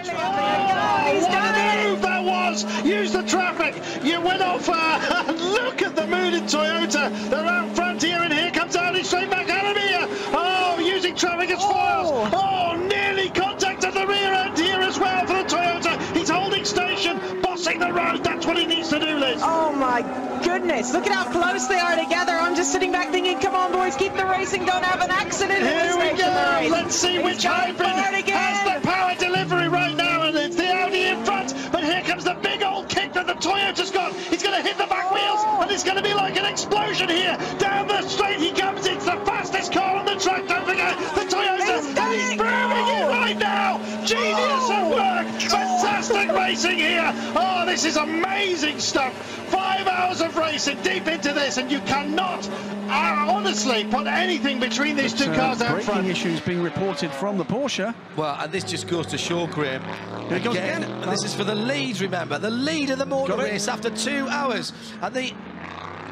He's done it! Move that was! Use the traffic! You went off look at the mood in Toyota! They're out front here, and here comes Audi straight back out of here! Oh, using traffic as foils! Oh, nearly contact at the rear end here as well for the Toyota! He's holding station, bossing the road, that's what he needs to do, Liz! Oh my goodness, look at how close they are together. I'm just sitting back thinking, come on boys, keep the racing, don't have an accident. Here we go, let's see which hybrid has the power delivery right now, and it's the Audi in front, but here comes the big old kick that the Toyota's got. He's going to hit the back wheels, and it's going to be like an explosion here. Down the straight he comes, it's the fastest car on the track, don't forget, the Toyota, and he's proving it right now. Genius at work, fantastic racing here. Oh, this is amazing stuff. 5 hours of racing deep into this, and you cannot honestly put anything between these two cars out front. Braking issues being reported from the Porsche. Well, and this just goes to show, Graham, Here it goes again. and this is for the lead, remember, the lead of the motor race after 2 hours, and the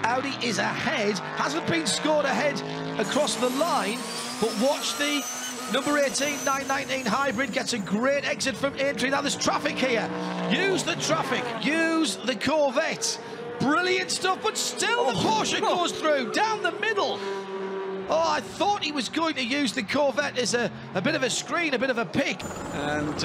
Audi is ahead, hasn't been scored ahead across the line, but watch the number 18, 919 hybrid gets a great exit from entry. Now there's traffic here. Use the traffic, use the Corvette. Brilliant stuff, but still the Porsche goes through down the middle. Oh, I thought he was going to use the Corvette as a bit of a screen, a bit of a pick. And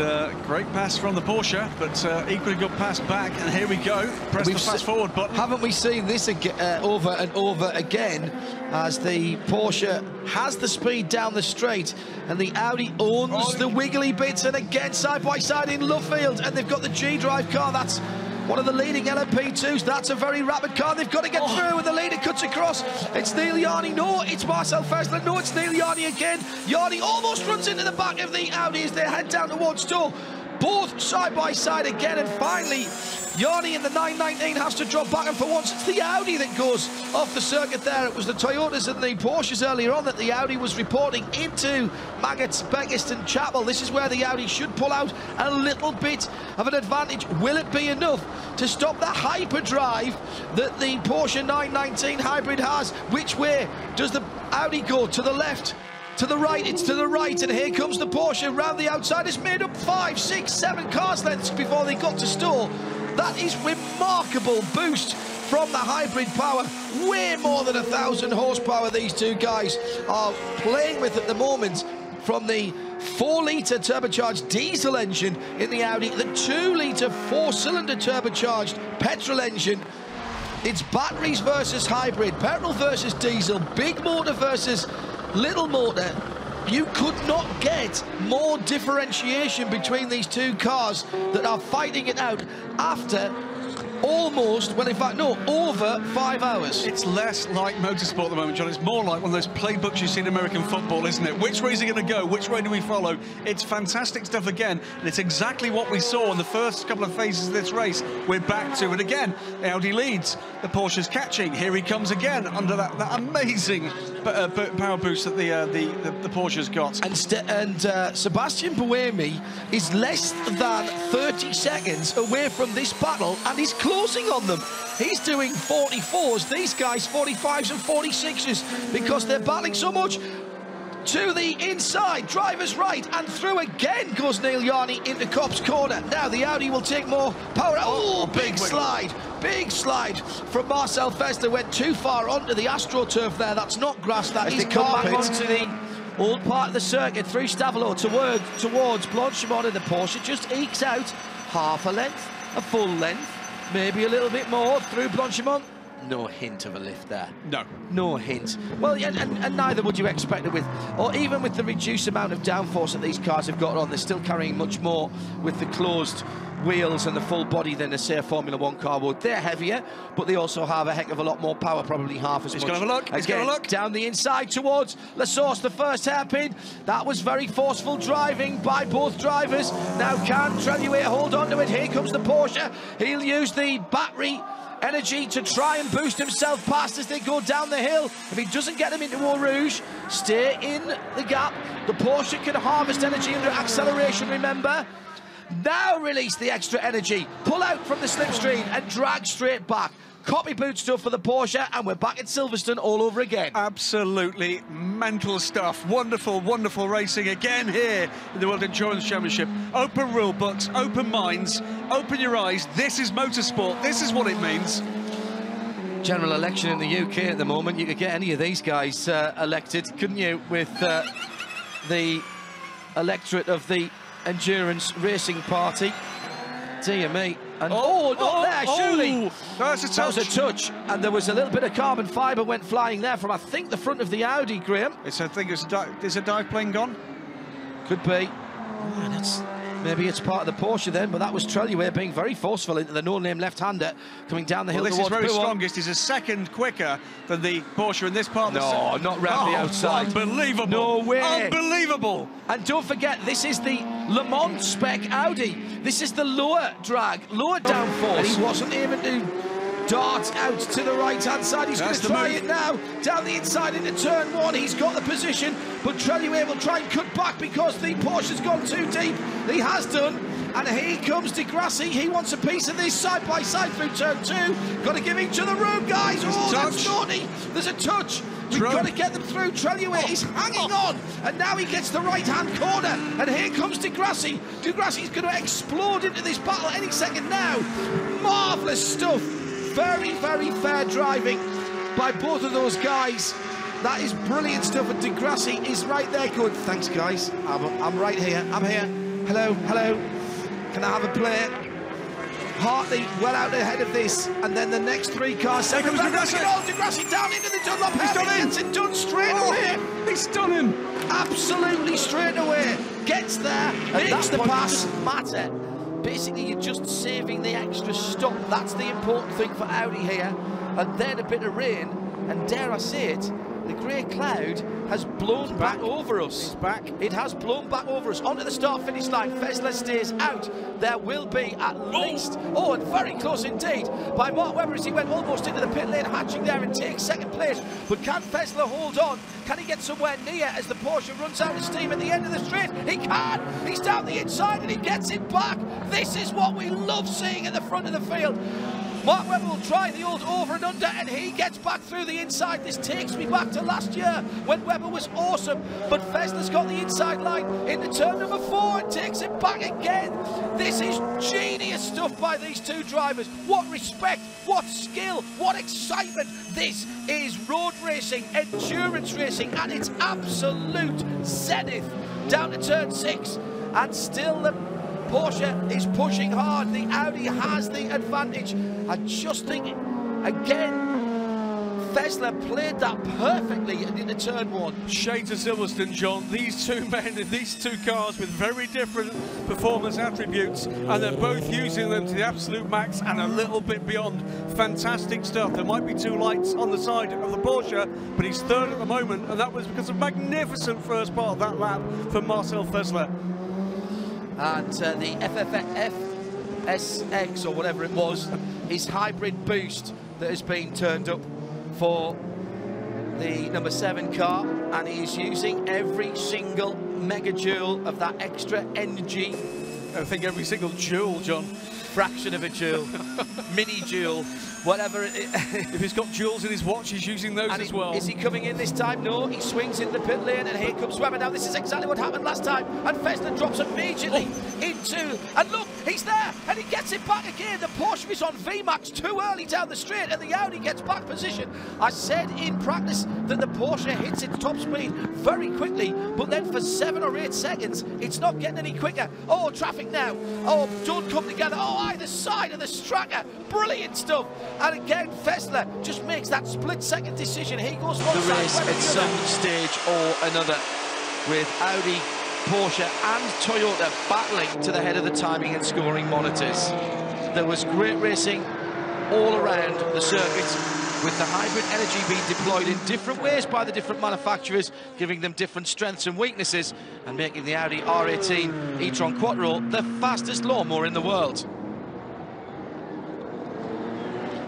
great pass from the Porsche, but equally good pass back. And here we go. Press the fast forward button. Haven't we seen this over and over again as the Porsche has the speed down the straight and the Audi owns the wiggly bits, and again side by side in Lovefield, and they've got the G-Drive car. That's one of the leading LMP2s. That's a very rapid car. They've got to get through, and the leader cuts across. It's Neil Yarny. No, it's Marcel Fessler. No, it's Neil Yarny again. Yarny almost runs into the back of the Audi as they head down towards Stowe. Both side by side again, and finally Yarny in the 919 has to drop back, and for once it's the Audi that goes off the circuit there. It was the Toyotas and the Porsches earlier on that the Audi was reporting into Maggots, Beggiston, Chapel. This is where the Audi should pull out a little bit of an advantage. Will it be enough to stop the hyperdrive that the Porsche 919 hybrid has? Which way does the Audi go? To the left? To the right? It's to the right, and here comes the Porsche round the outside. It's made up 5, 6, 7 cars lengths before they got to Stowe. That is remarkable boost from the hybrid power. Way more than 1,000 horsepower these two guys are playing with at the moment, from the 4-litre turbocharged diesel engine in the Audi, the 2-litre 4-cylinder turbocharged petrol engine. It's batteries versus hybrid, petrol versus diesel, big motor versus little motor. You could not get more differentiation between these two cars that are fighting it out after almost, well in fact no, over 5 hours. It's less like motorsport at the moment, John. It's more like one of those playbooks you see in American football, isn't it? Which way is it going to go? Which way do we follow? It's fantastic stuff again, and it's exactly what we saw in the first couple of phases of this race. We're back to it again. Audi leads, the Porsche's catching. Here he comes again under that amazing power boost that the Porsche's got. And Sebastian Buemi is less than 30 seconds away from this battle, and he's closing on them. He's doing 44s, these guys 45s and 46s, because they're battling so much. To the inside, driver's right, and through again goes Neil Yarny into Copse Corner. Now the Audi will take more power. Oh, big slide from Marcel Fessler. Went too far onto the AstroTurf there. That's not grass, that is carpet. Onto the old part of the circuit through Stavelot towards Blanchimont, and the Porsche just ekes out half a length, a full length, maybe a little bit more through Blanchimont. No hint of a lift there. No hint. Well, and neither would you expect it with, or even with the reduced amount of downforce that these cars have got on. They're still carrying much more with the closed wheels and the full body than, say, a Formula 1 car would. They're heavier, but they also have a heck of a lot more power, probably half as much. He's going to have a look. He's going to look. Down the inside towards La Source, the first hairpin. That was very forceful driving by both drivers. Now can Treluet hold on to it? Here comes the Porsche. He'll use the battery energy to try and boost himself past as they go down the hill. If he doesn't get them into Eau Rouge, stay in the gap. The Porsche can harvest energy under acceleration, remember. Now release the extra energy, pull out from the slipstream and drag straight back. copy-boot stuff for the Porsche, and we're back at Silverstone all over again. Absolutely mental stuff. Wonderful, wonderful racing again here in the World Endurance Championship. Open rule books, open minds, open your eyes. This is motorsport. This is what it means. General election in the UK at the moment. You could get any of these guys elected, couldn't you, with the electorate of the Endurance Racing Party. Dear me. And surely. That's a touch. That was a touch, and there was a little bit of carbon fibre went flying there from, I think, the front of the Audi, Graham. Is a dive plane gone? Could be. Maybe it's part of the Porsche then, but that was Treluer being very forceful into the no-name left-hander coming down the hill this towards is very P1. strongest. He's a second quicker than the Porsche in this part. No, not round the outside. Unbelievable. No way. Unbelievable. And don't forget, this is the Le Mans spec Audi. This is the lower drag, lower downforce. And he wasn't able to dart out to the right-hand side. He's going to try it now. Down the inside into turn one. He's got the position, but Treluer will try and cut back because the Porsche's gone too deep. He has done. And here comes Di Grassi. He wants a piece of this side-by-side through turn two. Got to give each other room, guys. That's naughty. There's a touch. We've got to get them through. Treluer is hanging on. And now he gets the right-hand corner. And here comes Di Grassi. Di Grassi's going to explode into this battle any second now. Marvellous stuff. Very, very fair driving by both of those guys. That is brilliant stuff, and Di Grassi is right there going, thanks, guys. I'm right here. I'm here. Hello, hello. Can I have a play? Hartley well out ahead of this, and then the next three cars. Here comes Di Grassi. Di Grassi down into the Dunlop. He's done it. Gets it done straight away. He's stunning. Absolutely straight away. Gets there. Makes the pass. Matter. Basically, you're just saving the extra stop. That's the important thing for Audi here. And then a bit of rain, and dare I say it, the grey cloud has blown back over us. It's back. It has blown back over us. Onto the start-finish line. Fessler stays out. There will be at least, and very close indeed, by Mark Webber as he went almost into the pit lane, hatching there and takes second place. But can Fessler hold on? Can he get somewhere near as the Porsche runs out of steam at the end of the straight? He can! He's down the inside and he gets it back. This is what we love seeing at the front of the field. Mark Webber will try the old over and under, and he gets back through the inside. This takes me back to last year when Webber was awesome, but Fessler's got the inside line into turn number 4 and takes it back again. This is genius stuff by these two drivers. What respect, what skill, what excitement. This is road racing, endurance racing at its absolute zenith. Down to turn 6, and still the Porsche is pushing hard. The Audi has the advantage. I just think, again, Fessler played that perfectly into turn 1. Shades of Silverstone, John. These two men in these two cars with very different performance attributes, and they're both using them to the absolute max and a little bit beyond. Fantastic stuff. There might be two lights on the side of the Porsche, but he's third at the moment, and that was because of magnificent first part of that lap for Marcel Fessler. And the FSX, or whatever it was, his hybrid boost that has been turned up for the number 7 car, and he is using every single megajoule of that extra energy. I think every single joule, John. Fraction of a joule, mini joule, whatever it is. If he's got joules in his watch, he's using those as well. Is he coming in this time? No, he swings in the pit lane, and here comes Webber. Now, this is exactly what happened last time, and Fessler drops immediately into, and look, he's there, and he gets it back again. The Porsche is on VMAX too early down the straight, and the Audi gets back position. I said in practice that the Porsche hits its top speed very quickly, but then for 7 or 8 seconds, it's not getting any quicker. Oh, traffic now. Oh, don't come together. Oh, either side of the Stracker. Brilliant stuff. And again, Fessler just makes that split-second decision. He goes one side. The race at some stage or another, with Audi, Porsche and Toyota battling to the head of the timing and scoring monitors. There was great racing all around the circuit, with the hybrid energy being deployed in different ways by the different manufacturers, giving them different strengths and weaknesses, and making the Audi R18 e-tron Quattro the fastest lawnmower in the world.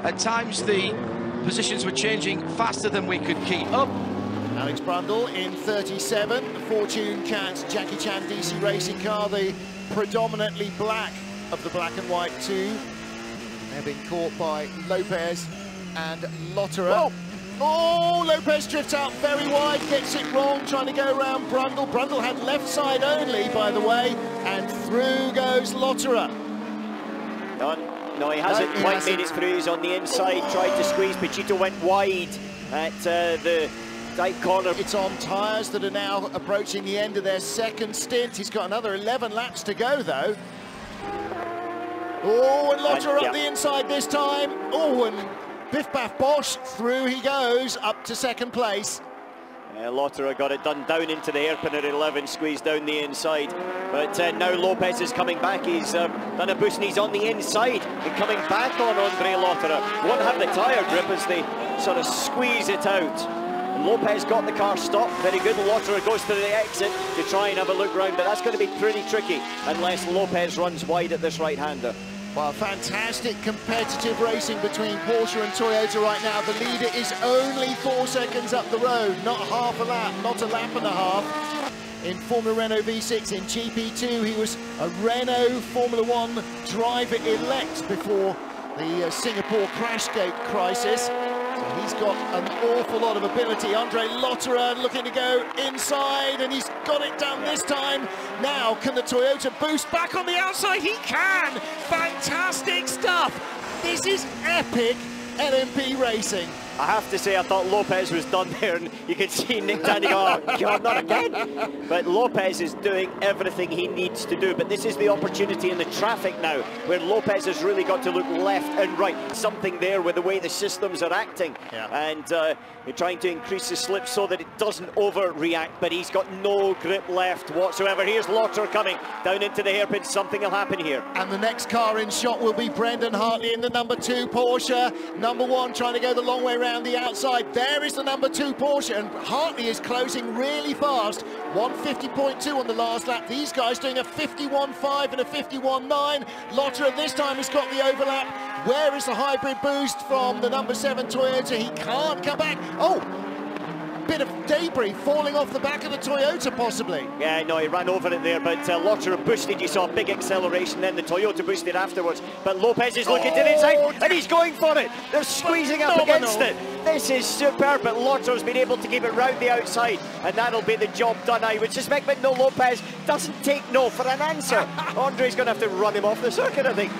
At times, the positions were changing faster than we could keep up. Alex Brundle in 37, the Fortune Cat Jackie Chan DC racing car, the predominantly black of the black and white two. They're being caught by Lopez and Lotterer. Oh, Lopez drifts out very wide, gets it wrong, trying to go around Brundle. Brundle had left side only, by the way, and through goes Lotterer. No, he hasn't quite made it through. He's on the inside, tried to squeeze. Pachito went wide at the tight corner. It's on tyres that are now approaching the end of their second stint. He's got another 11 laps to go, though. Oh, and Lotterer up the inside this time. Oh, and Biff Baff Bosch, through he goes, up to second place. Lotterer got it done down into the hairpin at 11, squeezed down the inside. But now Lopez is coming back. He's done a boost and he's on the inside and coming back on Andre Lotterer. Won't have the tyre grip as they sort of squeeze it out. And Lopez got the car stopped, very good. Lotterer goes to the exit to try and have a look round, but that's going to be pretty tricky unless Lopez runs wide at this right-hander. Well, fantastic competitive racing between Porsche and Toyota right now. The leader is only 4 seconds up the road, not half a lap, not a lap and a half. In Formula Renault V6, in GP2, he was a Renault Formula 1 driver-elect before the Singapore Crashgate crisis. So he's got an awful lot of ability. Andre Lotterer looking to go inside, and he's got it done this time. Now, can the Toyota boost back on the outside? He can! Fantastic stuff! This is epic LMP racing. I have to say, I thought Lopez was done there, and you could see Nick Tandy go, oh, God, not again. But Lopez is doing everything he needs to do. But this is the opportunity in the traffic now, where Lopez has really got to look left and right. Something there with the way the systems are acting. And you're trying to increase the slip so that it doesn't overreact, but he's got no grip left whatsoever. Here's Lotterer coming down into the hairpin. Something will happen here. And the next car in shot will be Brendan Hartley in the number 2 Porsche. Number 1 trying to go the long way around the outside. There is the number 2 Porsche, and Hartley is closing really fast. 150.2 on the last lap. These guys doing a 51.5 and a 51.9. Lotterer this time has got the overlap. Where is the hybrid boost from the number 7 Toyota? He can't come back. Oh, bit of debris falling off the back of the Toyota possibly. Yeah, no, he ran over it there, but Lotterer boosted. You saw a big acceleration, then the Toyota boosted afterwards. But Lopez is looking to the inside, and he's going for it. They're squeezing up against it. This is superb, but Lotterer's been able to keep it round the outside, and that'll be the job done, I would suspect. But no, Lopez doesn't take no for an answer. Andre's going to have to run him off the circuit, I think.